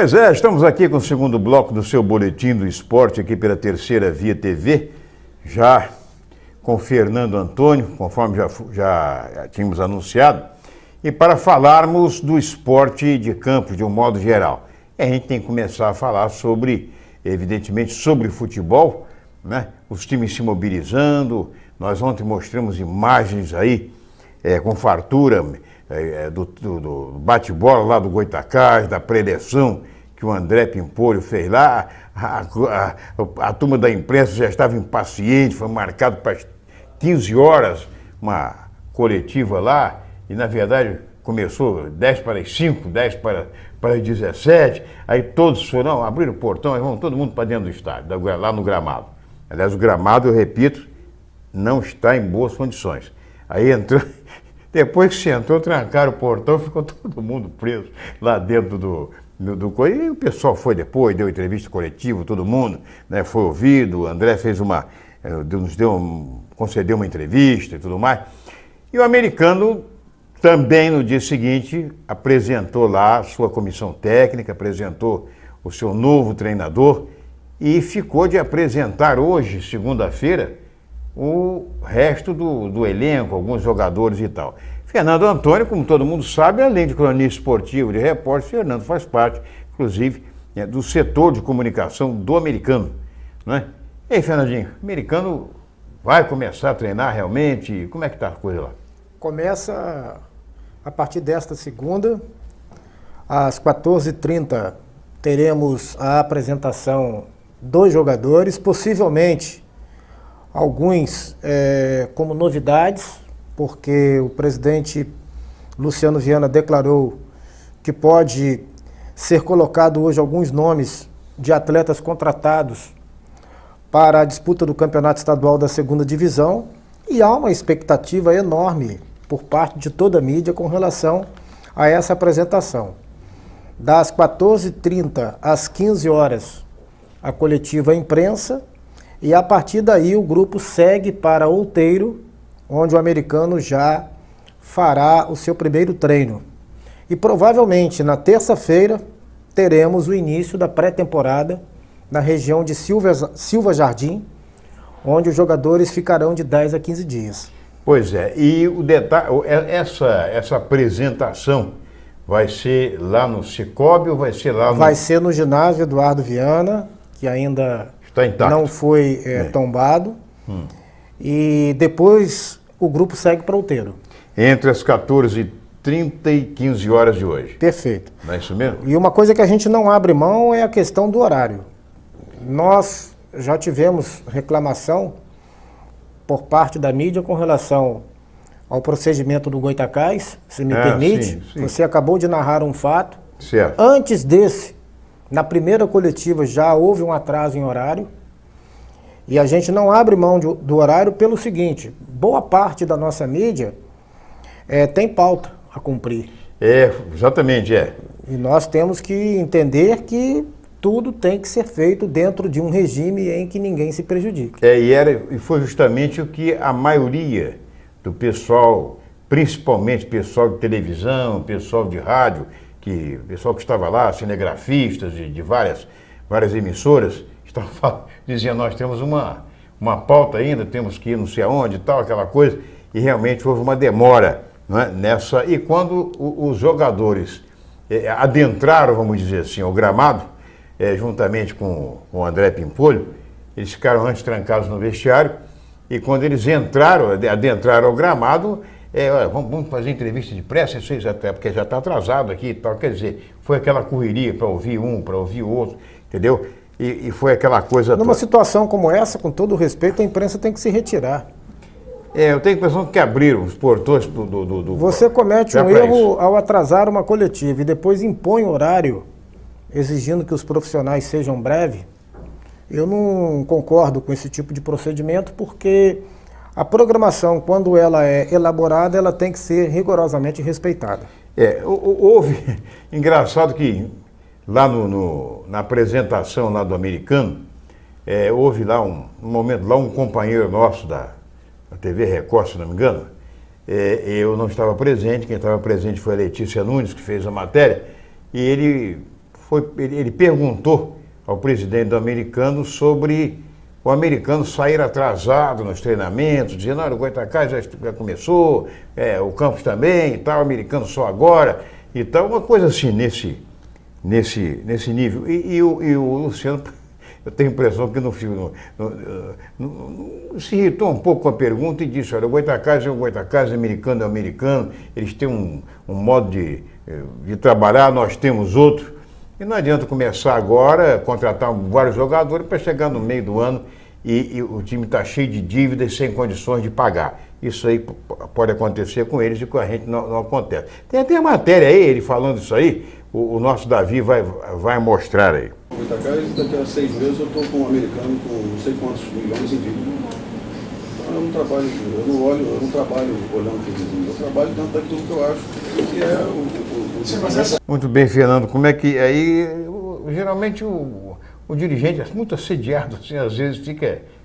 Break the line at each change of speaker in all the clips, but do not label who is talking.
Pois é, estamos aqui com o segundo bloco do seu Boletim do Esporte, aqui pela Terceira Via TV, já com o Fernando Antônio, conforme já tínhamos anunciado, e para falarmos do esporte de campo de um modo geral. E a gente tem que começar a falar sobre, evidentemente, sobre futebol, né? Os times se mobilizando. Nós ontem mostramos imagens aí com fartura do bate-bola lá do Goitacás, da preleção que o André Pimpolho fez lá. A turma da imprensa já estava impaciente, foi marcado para as 15 horas uma coletiva lá, e na verdade começou 10 para as 5, 10 para as 17, aí todos foram, abriram o portão e vão todo mundo para dentro do estádio, lá no gramado. Aliás, o gramado, eu repito, não está em boas condições. Aí entrou, depois que você entrou, trancaram o portão, ficou todo mundo preso lá dentro do e o pessoal foi depois, deu entrevista coletiva, todo mundo, né, foi ouvido, o André fez concedeu uma entrevista e tudo mais. E o americano também no dia seguinte apresentou lá a sua comissão técnica, apresentou o seu novo treinador e ficou de apresentar hoje, segunda-feira, o resto do elenco, alguns jogadores e tal. Fernando Antônio, como todo mundo sabe, além de cronista esportivo, de repórter, Fernando faz parte, inclusive, do setor de comunicação do americano, não é? E aí, Fernandinho, o americano vai começar a treinar realmente? Como é que está a coisa lá?
Começa a partir desta segunda, às 14h30, teremos a apresentação dos jogadores, possivelmente alguns como novidades, porque o presidente Luciano Viana declarou que pode ser colocado hoje alguns nomes de atletas contratados para a disputa do Campeonato Estadual da Segunda Divisão, e há uma expectativa enorme por parte de toda a mídia com relação a essa apresentação. Das 14h30 às 15 horas, a coletiva imprensa, e a partir daí o grupo segue para Outeiro, onde o americano já fará o seu primeiro treino. E provavelmente na terça-feira teremos o início da pré-temporada na região de Silva Jardim, onde os jogadores ficarão de 10 a 15 dias.
Pois é, e o detalhe, essa apresentação vai ser lá no Cicobi ou vai ser lá no...
Vai ser no ginásio Eduardo Viana, que ainda
está intacto,
não foi tombado. E depois o grupo segue para Outeiro.
Entre as 14h30 e 15 horas de hoje.
Perfeito.
Não é isso mesmo?
E uma coisa que a gente não abre mão é a questão do horário. Nós já tivemos reclamação por parte da mídia com relação ao procedimento do Goitacás, se me permite.
Sim.
Você acabou de narrar um fato.
Certo.
Antes desse, na primeira coletiva já houve um atraso em horário. E a gente não abre mão do horário pelo seguinte: boa parte da nossa mídia tem pauta a cumprir.
Exatamente.
E nós temos que entender que tudo tem que ser feito dentro de um regime em que ninguém se prejudique.
E foi justamente o que a maioria do pessoal, principalmente pessoal de televisão, pessoal de rádio, pessoal que estava lá, cinegrafistas de várias emissoras, dizia: nós temos uma pauta ainda, temos que ir não sei aonde e tal, aquela coisa, e realmente houve uma demora, não é, nessa. E quando os jogadores adentraram, vamos dizer assim, ao gramado, juntamente com o André Pimpolho, eles ficaram antes trancados no vestiário, e quando eles adentraram ao gramado, vamos fazer entrevista de pressa, porque já está atrasado aqui e tal. Quer dizer, foi aquela correria para ouvir um, para ouvir o outro, entendeu? E foi aquela coisa
Numa situação como essa, com todo o respeito, a imprensa tem que se retirar.
Eu tenho a impressão que abriram os portões do...
Você comete um erro ao atrasar uma coletiva e depois impõe horário exigindo que os profissionais sejam breves. Eu não concordo com esse tipo de procedimento, porque a programação, quando ela é elaborada, ela tem que ser rigorosamente respeitada.
Houve... Engraçado que lá na apresentação lá do americano, houve lá um momento, lá um companheiro nosso da TV Record, se não me engano, eu não estava presente, quem estava presente foi a Letícia Nunes, que fez a matéria, e ele ele perguntou ao presidente do Americano sobre o americano sair atrasado nos treinamentos, dizendo, olha, o Goytacás já começou, o Campos também e tal, o americano só agora e tal, uma coisa assim nesse nível. E o Luciano, eu tenho a impressão que se irritou um pouco com a pergunta e disse, olha, o Goytacás é o Goytacás, o americano é o americano, eles têm um modo de trabalhar, nós temos outro. E não adianta começar agora, contratar vários jogadores para chegar no meio do ano e o time está cheio de dívidas sem condições de pagar. Isso aí pode acontecer com eles e com a gente não acontece. Tem até a matéria aí, ele falando isso aí, o nosso Davi vai mostrar aí.
O Goytacás, daqui a 6 meses eu estou com um americano com não sei quantos milhões em dívida. Então eu não trabalho, eu não trabalho olhando para o vizinho, eu trabalho dentro daquilo que eu acho que é o
Muito bem, Fernando. Como é que aí geralmente o dirigente é muito assediado, assim, às vezes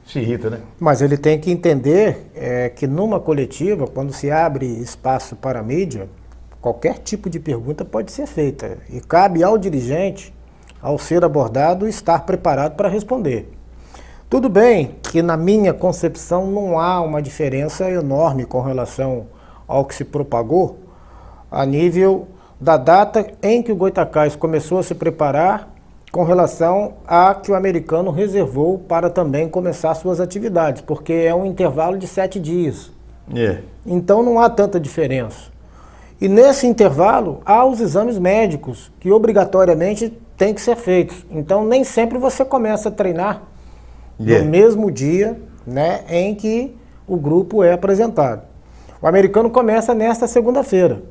se irrita, né?
Mas ele tem que entender que numa coletiva, quando se abre espaço para a mídia, qualquer tipo de pergunta pode ser feita. E cabe ao dirigente, ao ser abordado, estar preparado para responder. Tudo bem que na minha concepção não há uma diferença enorme com relação ao que se propagou a nível da data em que o Goytacás começou a se preparar com relação a que o americano reservou para também começar suas atividades, porque é um intervalo de 7 dias. Então não há tanta diferença. E nesse intervalo há os exames médicos que obrigatoriamente têm que ser feitos. Então nem sempre você começa a treinar no mesmo dia, né, em que o grupo é apresentado. O americano começa nesta segunda-feira.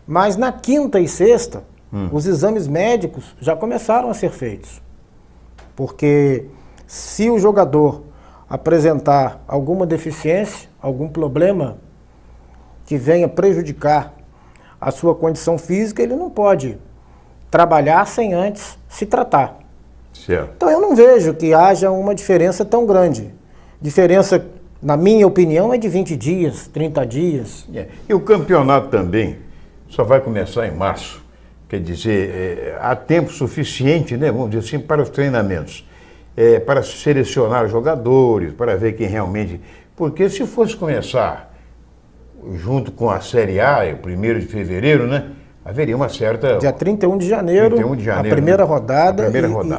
Mas na quinta e sexta, os exames médicos já começaram a ser feitos. Porque se o jogador apresentar alguma deficiência, algum problema que venha prejudicar a sua condição física, ele não pode trabalhar sem antes se tratar.
Certo.
Então eu não vejo que haja uma diferença tão grande. Diferença, na minha opinião, é de 20 dias, 30 dias.
E o campeonato também só vai começar em março. Quer dizer, há tempo suficiente, né, vamos dizer assim, para os treinamentos, para selecionar jogadores, para ver quem realmente... Porque se fosse começar junto com a Série A, o 1º de fevereiro, né, haveria uma certa...
Dia 31 de janeiro, a primeira rodada,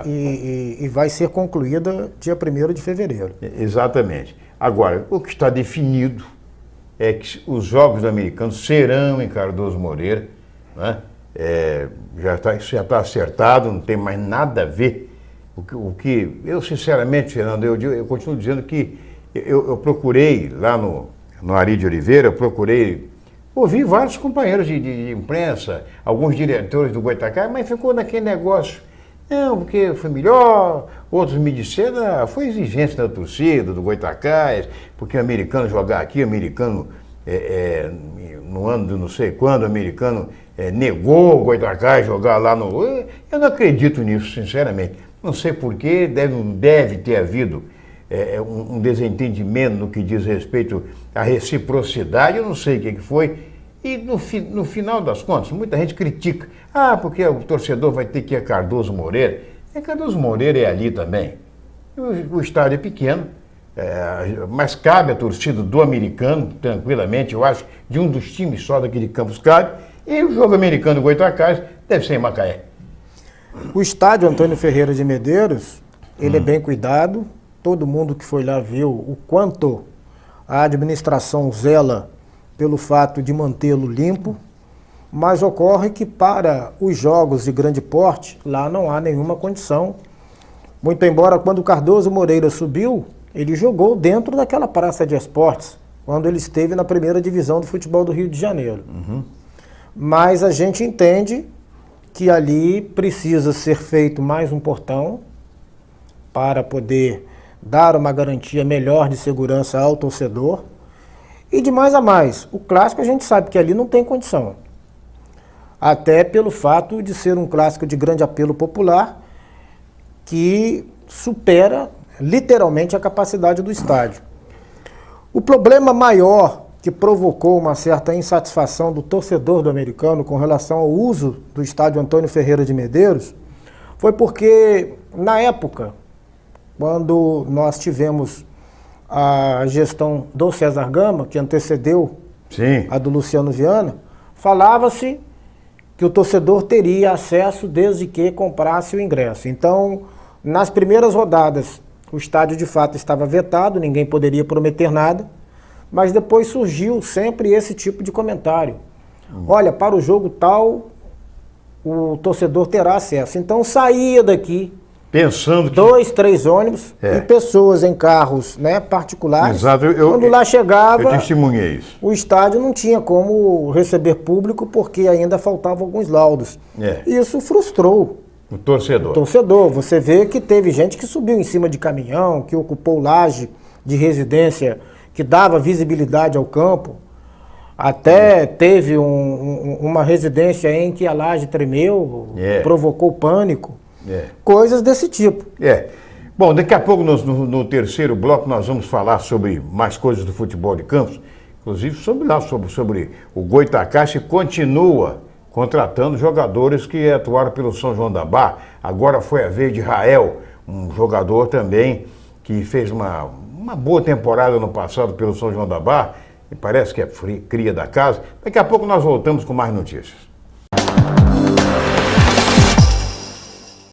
e vai ser concluída dia 1º de fevereiro.
Exatamente. Agora, o que está definido é que os Jogos do Americano serão em Cardoso Moreira, né? Isso já está acertado, não tem mais nada a ver. O que eu sinceramente, Fernando, eu continuo dizendo que eu procurei lá no Ari de Oliveira, ouvi vários companheiros de imprensa, alguns diretores do Goytacás, mas ficou naquele negócio. Não, porque foi melhor, outros me disseram, foi exigência da torcida, do Goytacás, porque o americano jogar aqui, o americano, no ano de não sei quando, o americano negou o Goytacás jogar lá no... Eu não acredito nisso, sinceramente. Não sei porquê, deve ter havido um desentendimento no que diz respeito à reciprocidade, eu não sei o que foi. E no final das contas, muita gente critica. Porque o torcedor vai ter que ir a Cardoso Moreira. Cardoso Moreira é ali também. O estádio é pequeno, mas cabe a torcida do americano, tranquilamente, eu acho, de um dos times só daqui de Campos cabe. E o jogo americano do Goytacás deve ser em Macaé.
O estádio Antônio Ferreira de Medeiros, ele é bem cuidado. Todo mundo que foi lá viu o quanto a administração zela pelo fato de mantê-lo limpo, mas ocorre que para os jogos de grande porte, lá não há nenhuma condição. Muito embora quando o Cardoso Moreira subiu, ele jogou dentro daquela praça de esportes, quando ele esteve na 1ª divisão do futebol do Rio de Janeiro. Mas a gente entende que ali precisa ser feito mais um portão para poder dar uma garantia melhor de segurança ao torcedor. E de mais a mais, o clássico a gente sabe que ali não tem condição. Até pelo fato de ser um clássico de grande apelo popular que supera literalmente a capacidade do estádio. O problema maior que provocou uma certa insatisfação do torcedor do americano com relação ao uso do estádio Antônio Ferreira de Medeiros Foi porque, na época, quando nós tivemos a gestão do César Gama, que antecedeu
Sim.
a do Luciano Viana, falava-se que o torcedor teria acesso desde que comprasse o ingresso. Então, nas primeiras rodadas, o estádio de fato estava vetado, ninguém poderia prometer nada, mas depois surgiu sempre esse tipo de comentário. Olha, para o jogo tal, o torcedor terá acesso. Então saía daqui
Pensando que...
2, 3 ônibus e pessoas em carros, né, particulares.
Exato.
Quando lá chegava,
eu testemunhei isso.
o estádio não tinha como receber público porque ainda faltavam alguns laudos. Isso frustrou
o torcedor.
o torcedor. Você vê que teve gente que subiu em cima de caminhão, que ocupou laje de residência que dava visibilidade ao campo. Até teve uma residência em que a laje tremeu, provocou pânico. Coisas desse tipo.
Bom, daqui a pouco no terceiro bloco nós vamos falar sobre mais coisas do futebol de campos, inclusive sobre o Goitacás, que continua contratando jogadores que atuaram pelo São João da Barra. Agora foi a vez de Rael, um jogador também que fez uma boa temporada no passado pelo São João da Barra, e parece que é cria da casa. Daqui a pouco nós voltamos com mais notícias.